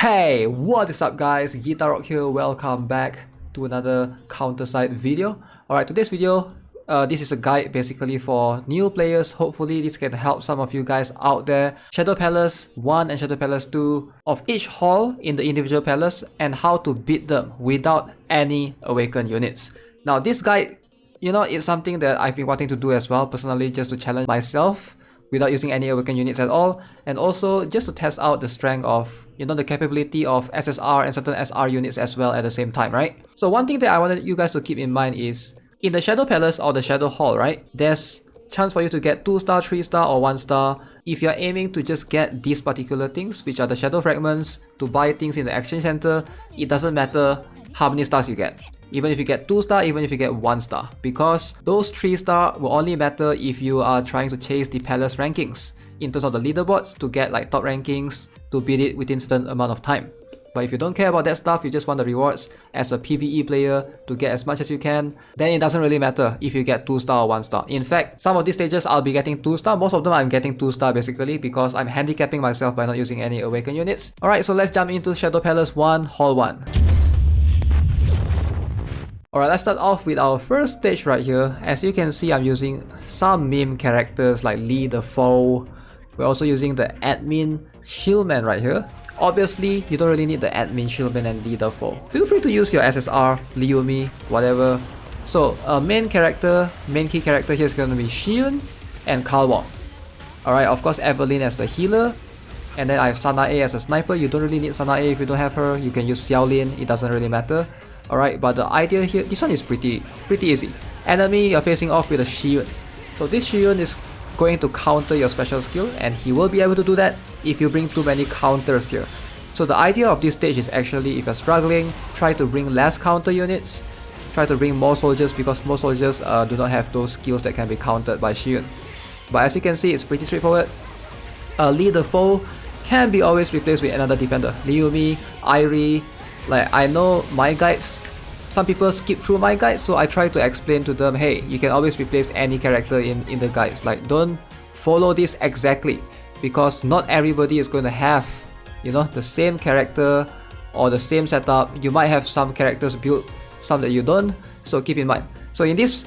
Hey, what is up guys? GuitarRock here, welcome back to another counter-side video. Alright, today's video, this is a guide basically for new players. Hopefully this can help some of you guys out there. Shadow Palace 1 and Shadow Palace 2 of each hall in the individual palace and how to beat them without any awakened units. Now this guide, it's something that I've been wanting to do as well personally, just to challenge myself without using any awakened units at all, and also just to test out the strength of, the capability of SSR and certain SR units as well at the same time, right? So one thing that I wanted you guys to keep in mind is, in the Shadow Palace or the Shadow Hall, right, there's chance for you to get 2-star, 3-star or 1-star. If you're aiming to just get these particular things, which are the Shadow Fragments, to buy things in the Exchange Center, it doesn't matter how many stars you get. Even if you get 2-star, even if you get 1-star. Because those 3-star will only matter if you are trying to chase the Palace rankings in terms of the leaderboards to get like top rankings to beat it within certain amount of time. But if you don't care about that stuff, you just want the rewards as a PvE player to get as much as you can, then it doesn't really matter if you get 2-star or 1-star. In fact, some of these stages I'll be getting 2-star. Most of them I'm getting 2-star basically because I'm handicapping myself by not using any awakened units. Alright, so let's jump into Shadow Palace 1, Hall 1. Alright, let's start off with our first stage right here. As you can see, I'm using some meme characters like Lee the Foe. We're also using the admin Shieldman right here. Obviously, you don't really need the admin Shieldman and Lee the Foe. Feel free to use your SSR, Liumi, whatever. So, main key character here is going to be Xion and Carl Wong. Alright, of course Evelyn as the healer. And then I have Sanae as a sniper. You don't really need Sanae if you don't have her. You can use Xiaolin, it doesn't really matter. Alright, but the idea here, this one is pretty easy. Enemy, you're facing off with a Xion. So this Xion is going to counter your special skill, and he will be able to do that if you bring too many counters here. So the idea of this stage is actually, if you're struggling, try to bring less counter units. Try to bring more soldiers because most soldiers do not have those skills that can be countered by Xion. But as you can see, it's pretty straightforward. Lee the Foe can be always replaced with another defender. Liumi, Airi. Like, I know my guides, some people skip through my guides, so I try to explain to them, hey, you can always replace any character in the guides. Like, don't follow this exactly, because not everybody is going to have, the same character or the same setup. You might have some characters built, some that you don't, so keep in mind. So in this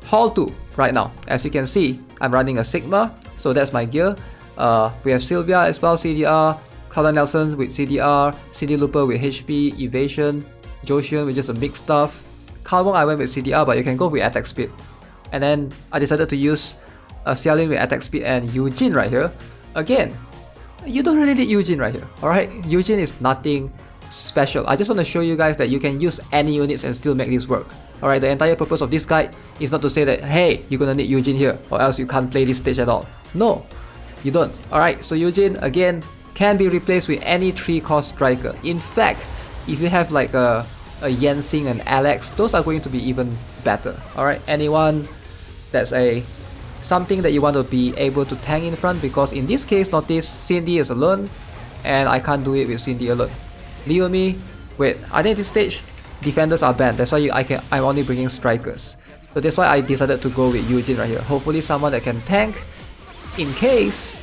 Hall 2 right now, as you can see, I'm running a Sigma, so that's my gear. We have Sylvia as well, CDR, Cloud Nelson with CDR, Cindy Looper with HP, Evasion, Joshian with just a mixed stuff. Carl Wong I went with CDR, but you can go with attack speed. And then I decided to use Xiaolin with attack speed and Eugene right here. Again, you don't really need Eugene right here, alright? Eugene is nothing special. I just want to show you guys that you can use any units and still make this work. Alright, the entire purpose of this guide is not to say that, hey, you're gonna need Eugene here or else you can't play this stage at all. No, you don't. Alright, so Eugene, again, can be replaced with any 3-cost striker. In fact, if you have like a Yensing and Alex, those are going to be even better. Alright, anyone that's something that you want to be able to tank in front, because in this case, notice Cindy is alone and I can't do it with Cindy alone. Liumi, wait, I think this stage defenders are banned, that's why I'm only bringing strikers. So that's why I decided to go with Eugene right here. Hopefully someone that can tank in case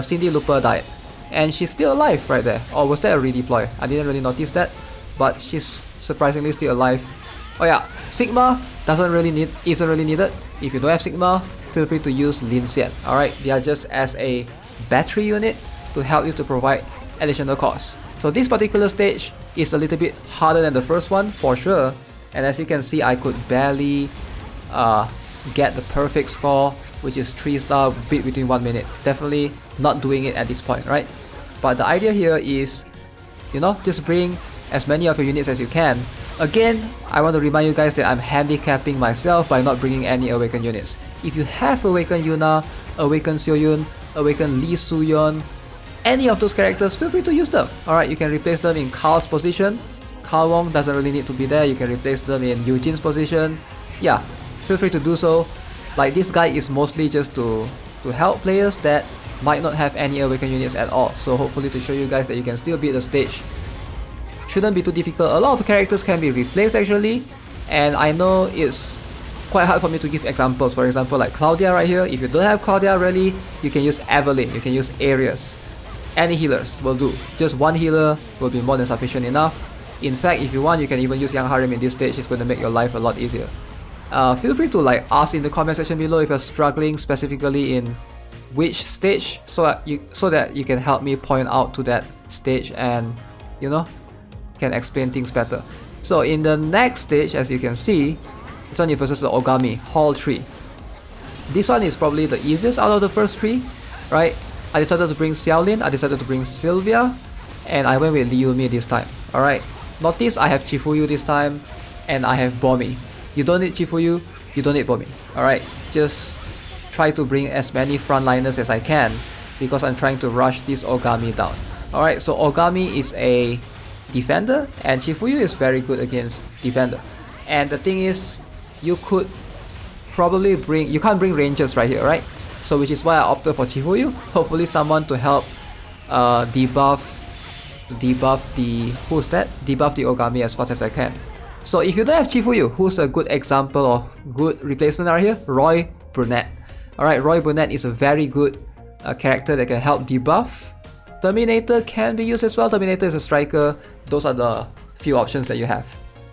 Cindy Looper died. And she's still alive right there. Or was that a redeploy? I didn't really notice that, but she's surprisingly still alive. Oh yeah, Sigma isn't really needed. If you don't have Sigma, feel free to use Lin Xian. Alright, they are just as a battery unit to help you to provide additional costs. So this particular stage is a little bit harder than the first one for sure. And as you can see, I could barely get the perfect score, which is 3-star beat within 1 minute. Definitely not doing it at this point, right? But the idea here is, just bring as many of your units as you can. Again, I want to remind you guys that I'm handicapping myself by not bringing any awakened units. If you have awakened Yuna, awakened Seoyun, awakened Lee Suyeon, any of those characters, feel free to use them. Alright, you can replace them in Carl's position. Carl Wong doesn't really need to be there. You can replace them in Eugene's position. Yeah, feel free to do so. Like, this guide is mostly just to help players that might not have any awakened units at all. So hopefully to show you guys that you can still beat the stage. Shouldn't be too difficult. A lot of characters can be replaced actually, and I know it's quite hard for me to give examples. For example, like Claudia right here. If you don't have Claudia really, you can use Evelyn, you can use Arius. any healers will do. Just one healer will be more than sufficient enough. In fact, if you want, you can even use Young Harem in this stage. It's going to make your life a lot easier. Feel free to like ask in the comment section below if you're struggling specifically in which stage, so that you can help me point out to that stage and can explain things better. So in the next stage, as you can see, this one is versus the Ogami Hall 3. This one is probably the easiest out of the first 3, right? I decided to bring Xiaolin, I decided to bring Sylvia, and I went with Liumi this time. Alright, notice I have Chifuyu this time, and I have Bomi. You don't need Chifuyu, you don't need Bomi. Alright, just try to bring as many frontliners as I can, because I'm trying to rush this Ogami down. Alright, so Ogami is a defender, and Chifuyu is very good against defender. And the thing is, you could probably you can't bring rangers right here, right? So which is why I opted for Chifuyu. Hopefully someone to help debuff the Ogami as fast as I can. So if you don't have Chifuyu, who's a good example of good replacement right here? Roy Burnett. Alright, Roy Burnett is a very good character that can help debuff. Terminator can be used as well. Terminator is a striker. Those are the few options that you have.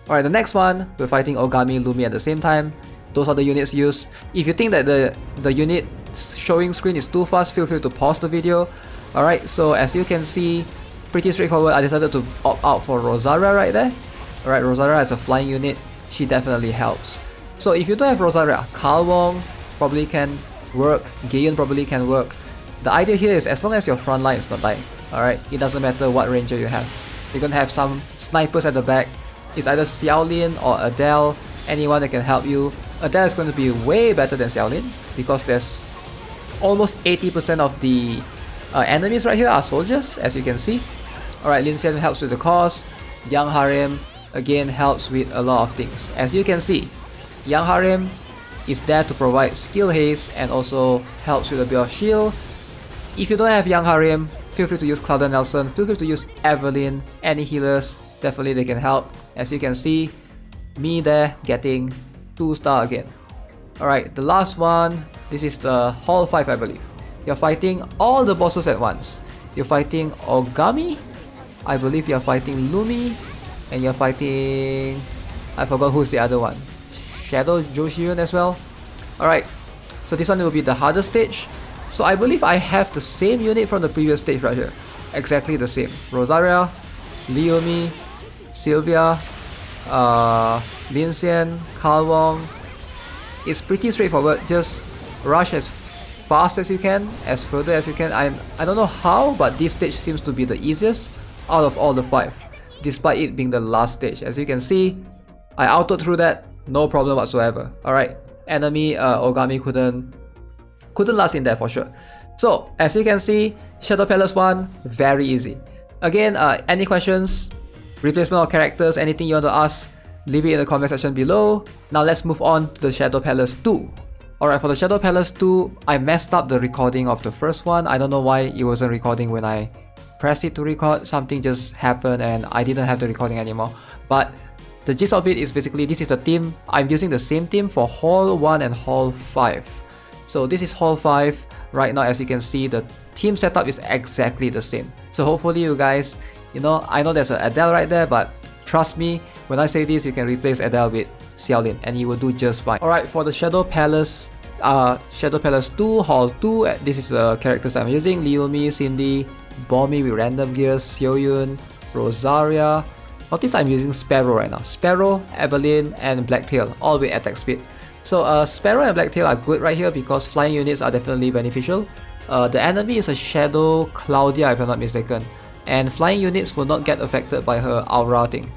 Alright, the next one, we're fighting Ogami, Lumi at the same time. Those are the units used. If you think that the unit showing screen is too fast, feel free to pause the video. Alright, so as you can see, pretty straightforward. I decided to opt out for Rosaria right there. Alright, Rosaria is a flying unit. She definitely helps. So if you don't have Rosaria, Carl Wong probably can work. Gaeun probably can work. The idea here is as long as your front line is not dying, alright, it doesn't matter what ranger you have. You're gonna have some snipers at the back. It's either Xiaolin or Adele, anyone that can help you. Adele is going to be way better than Xiaolin because there's almost 80% of the enemies right here are soldiers, as you can see. Alright, Lin Xian helps with the cause. Young Harem again helps with a lot of things. As you can see, Young Harem is there to provide skill haste and also helps with a bit of shield. If you don't have Young Harem, feel free to use Cloud and Nelson, feel free to use Evelyn, any healers, definitely they can help. As you can see, me there getting 2-star again. Alright, the last one, this is the Hall 5 I believe. You're fighting all the bosses at once. You're fighting Ogami, I believe you're fighting Lumi, and you're fighting... I forgot who's the other one. Shadow Joshyun as well. Alright, so this one will be the hardest stage. So I believe I have the same unit from the previous stage right here. Exactly the same. Rosaria, Liumi, Sylvia, Lin Xian, Carl Wong. It's pretty straightforward. Just rush as fast as you can, as further as you can. I don't know how, but this stage seems to be the easiest out of all the 5, despite it being the last stage. As you can see, I autoed through that, no problem whatsoever. Alright, enemy Ogami couldn't last in there for sure. So as you can see, Shadow Palace 1, very easy. Again, any questions, replacement of characters, anything you want to ask, leave it in the comment section below. Now let's move on to the Shadow Palace 2. Alright, for the Shadow Palace 2, I messed up the recording of the first one. I don't know why it wasn't recording when I pressed it to record. Something just happened and I didn't have the recording anymore. But the gist of it is basically this is the team. I'm using the same team for Hall 1 and Hall 5. So this is Hall 5. Right now, as you can see, the team setup is exactly the same. So hopefully you guys, I know there's an Adele right there, but trust me, when I say this, you can replace Adele with Xiaolin and you will do just fine. Alright, for the Shadow Palace 2, Hall 2, this is the characters I'm using. Liumi, Cindy, Bomi with random gears, Xiuyun, Rosaria. Notice I'm using Sparrow right now. Sparrow, Evelyn, and Blacktail, all with attack speed. So Sparrow and Blacktail are good right here because flying units are definitely beneficial. The enemy is a Shadow Claudia if I'm not mistaken, and flying units will not get affected by her aura thing.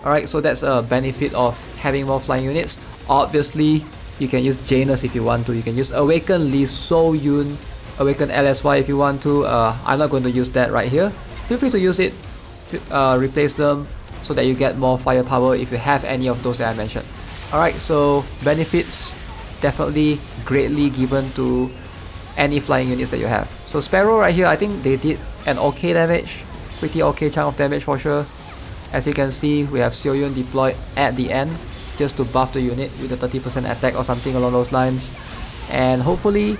Alright, so that's a benefit of having more flying units. Obviously, you can use Janus if you want to. You can use Awaken Lee So-yun, Awaken LSY if you want to. I'm not going to use that right here. Feel free to use it, replace them so that you get more firepower if you have any of those that I mentioned. Alright, so benefits definitely greatly given to any flying units that you have. So Sparrow right here, I think they did an okay damage, pretty okay chunk of damage for sure. As you can see, we have Xiuyun deployed at the end just to buff the unit with a 30% attack or something along those lines. And hopefully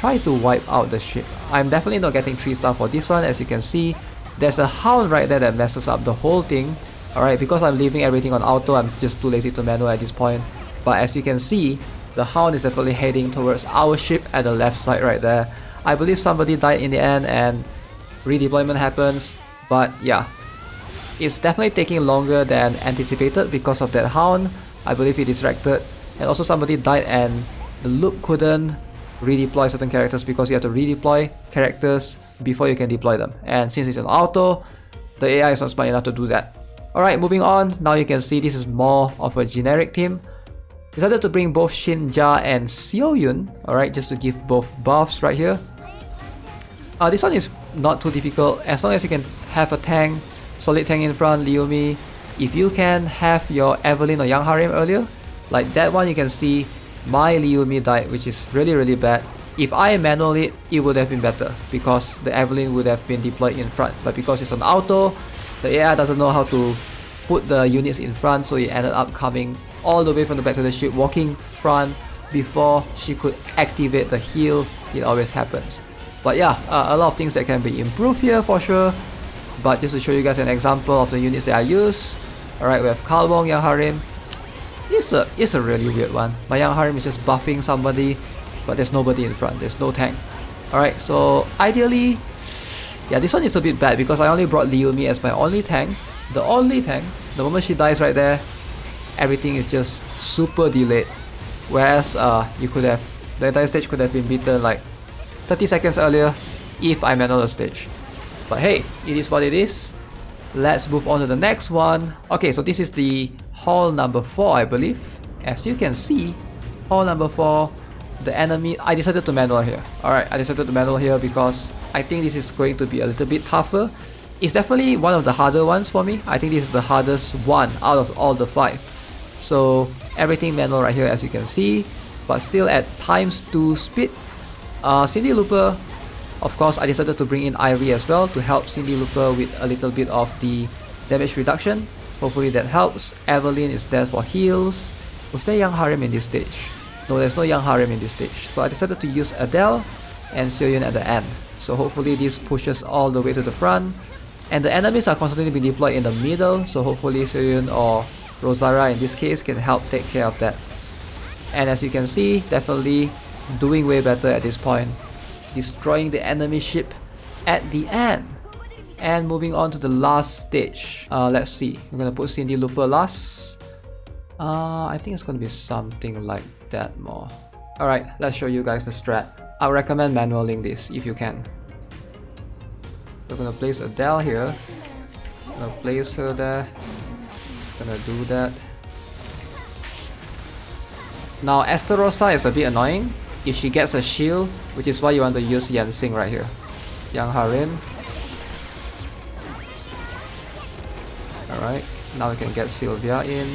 try to wipe out the ship. I'm definitely not getting 3 star for this one. As you can see, there's a hound right there that messes up the whole thing. Alright, because I'm leaving everything on auto, I'm just too lazy to manual at this point. But as you can see, the hound is definitely heading towards our ship at the left side right there. I believe somebody died in the end and redeployment happens. But yeah, it's definitely taking longer than anticipated because of that hound. I believe he distracted. And also somebody died and the loop couldn't redeploy certain characters because you have to redeploy characters before you can deploy them. And since it's an auto, the AI is not smart enough to do that. Alright, moving on. Now you can see this is more of a generic team. Decided to bring both Shinja and Seoyun, alright, just to give both buffs right here. This one is not too difficult as long as you can have a tank, solid tank in front, Liumi. If you can have your Evelyn or Young Harem earlier, like that one, you can see my Liumi died, which is really bad. If I manual it, it would have been better because the Evelyn would have been deployed in front. But because it's an auto, the AI doesn't know how to put the units in front, so it ended up coming all the way from the back to the ship, walking front before she could activate the heal. It always happens. But yeah, a lot of things that can be improved here for sure. But just to show you guys an example of the units that I use. Alright, we have Kalwong, Young Harem. It's a really weird one. My Young Harem is just buffing somebody, but there's nobody in front, there's no tank. Alright, so ideally, yeah, this one is a bit bad because I only brought Liumi as my only tank. The only tank. The moment she dies right there, everything is just super delayed. Whereas you could have, the entire stage could have been beaten like 30 seconds earlier if I manual the stage. But hey, it is what it is. Let's move on to the next one. Okay, so this is the hall number 4, I believe. As you can see, hall number 4, the enemy, I decided to manual here. Alright, I decided to manual here because I think this is going to be a little bit tougher. It's definitely one of the harder ones for me. I think this is the hardest one out of all the 5. So everything manual right here, as you can see, but still at ×2 speed. Cindy Looper, of course, I decided to bring in Irie as well to help Cindy Looper with a little bit of the damage reduction. Hopefully that helps. Evelyn is there for heals. Was there Young Harem in this stage? No, there's no Young Harem in this stage. So I decided to use Adele and Seoyun at the end. So hopefully this pushes all the way to the front. And the enemies are constantly being deployed in the middle. So hopefully Seoyun or Rosara in this case can help take care of that. And as you can see, definitely doing way better at this point. Destroying the enemy ship at the end. And moving on to the last stage. Let's see. I'm gonna put Cindy Looper last. I think it's gonna be something like that more. Alright, let's show you guys the strat. I would recommend manualing this if you can. We're gonna place Adele here. Gonna place her there. Gonna do that. Now Esterosa is a bit annoying if she gets a shield, which is why you want to use Yansing right here. Young Harem. Alright, now we can get Sylvia in.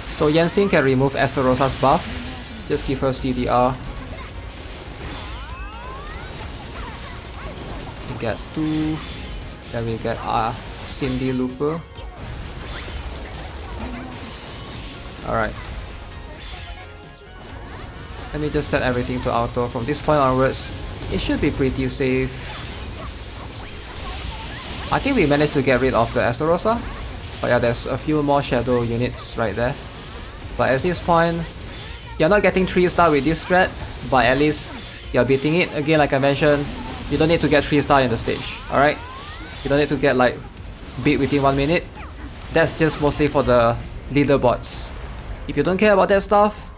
So Yansing can remove Esterosa's buff. Just give her CDR. We get 2. Then we get Cindy Looper. Alright. Let me just set everything to auto. From this point onwards, it should be pretty safe. I think we managed to get rid of the Esterosa. But yeah, there's a few more shadow units right there. But at this point, you're not getting 3 star with this strat, but at least you're beating it. Again, like I mentioned, you don't need to get 3 star in the stage, alright? You don't need to get like beat within 1 minute. That's just mostly for the leaderboards. If you don't care about that stuff,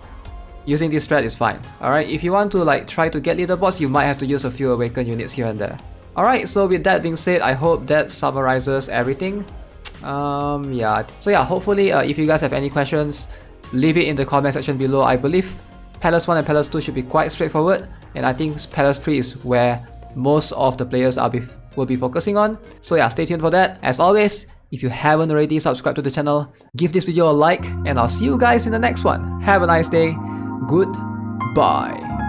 using this strat is fine, alright? If you want to like try to get leaderboards, you might have to use a few awakened units here and there. Alright, so with that being said, I hope that summarizes everything. Yeah. So yeah, hopefully if you guys have any questions, leave it in the comment section below. I believe Palace 1 and Palace 2 should be quite straightforward, and I think Palace 3 is where most of the players will be focusing on. So yeah, stay tuned for that. As always, if you haven't already subscribed to the channel, give this video a like, and I'll see you guys in the next one. Have a nice day. Goodbye.